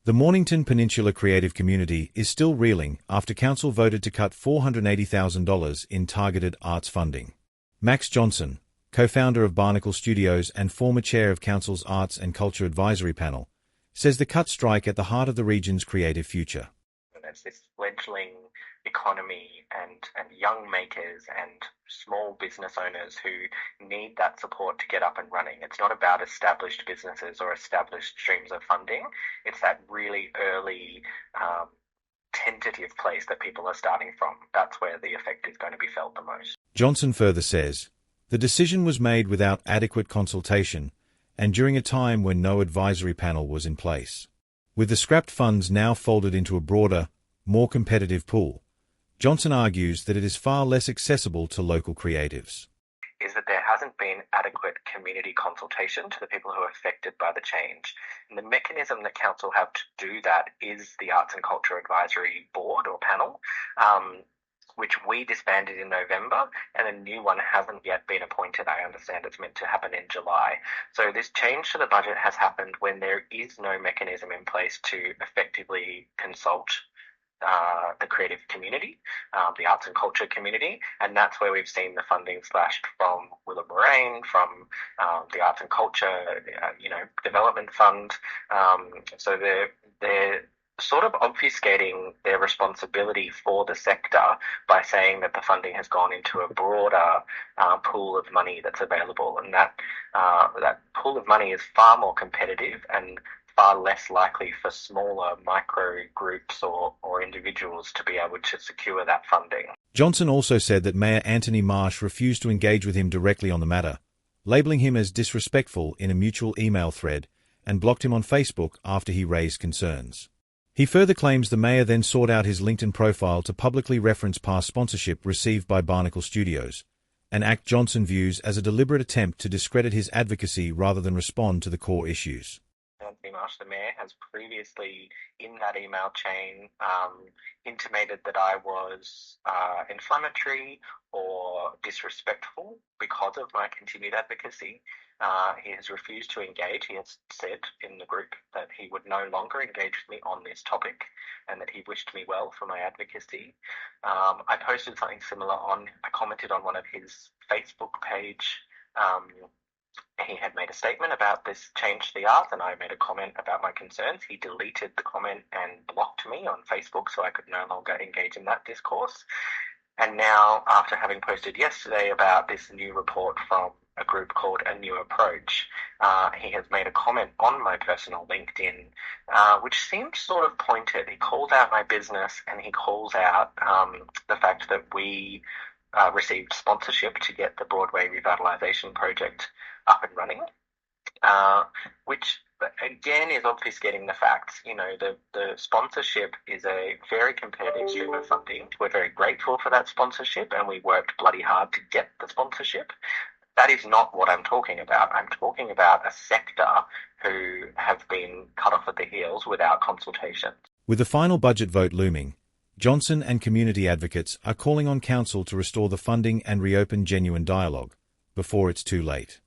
The Mornington Peninsula creative community is still reeling after Council voted to cut $480,000 in targeted arts funding. Max Johnson, co-founder of Barnacle Studios and former chair of Council's Arts and Culture Advisory Panel, says the cuts strike at the heart of the region's creative future. There's this fledgling economy and young makers and small business owners who need that support to get up and running. It's not about established businesses or established streams of funding. It's that really early, tentative place that people are starting from. That's where the effect is going to be felt the most. Johnson further says, the decision was made without adequate consultation and during a time when no advisory panel was in place. With the scrapped funds now folded into a broader, more competitive pool, Johnson argues that it is far less accessible to local creatives. Is that there hasn't been adequate community consultation to the people who are affected by the change. And the mechanism that Council have to do that is the Arts and Culture Advisory Board or panel, which we disbanded in November, and a new one hasn't yet been appointed. I understand it's meant to happen in July. So this change to the budget has happened when there is no mechanism in place to effectively consult the creative community, the arts and culture community, and that's where we've seen the funding slashed from Willa Moraine, from the Arts and Culture, Development Fund. So they're sort of obfuscating their responsibility for the sector by saying that the funding has gone into a broader pool of money that's available, and that pool of money is far more competitive and far less likely for smaller micro groups or individuals to be able to secure that funding. Johnson also said that Mayor Anthony Marsh refused to engage with him directly on the matter, labelling him as disrespectful in a mutual email thread, and blocked him on Facebook after he raised concerns. He further claims the mayor then sought out his LinkedIn profile to publicly reference past sponsorship received by Barnacle Studios, an act Johnson views as a deliberate attempt to discredit his advocacy rather than respond to the core issues. Anthony Marsh, the mayor, has previously in that email chain intimated that I was inflammatory or disrespectful because of my continued advocacy. He has refused to engage. He has said in the group that he would no longer engage with me on this topic and that he wished me well for my advocacy. I posted something similar I commented on one of his Facebook page. He had made a statement about this change to the arts, and I made a comment about my concerns. He deleted the comment and blocked me on Facebook, so I could no longer engage in that discourse. And now, after having posted yesterday about this new report from a group called A New Approach, he has made a comment on my personal LinkedIn, which seems sort of pointed. He calls out my business, and he calls out the fact that we received sponsorship to get the Broadway Revitalisation Project up and running, which again is obfuscating the facts. The sponsorship is a very competitive stream of funding. We're very grateful for that sponsorship, and we worked bloody hard to get the sponsorship. That is not what I'm talking about. I'm talking about a sector who have been cut off at the heels without consultation. With the final budget vote looming, Johnson and community advocates are calling on Council to restore the funding and reopen genuine dialogue before it's too late.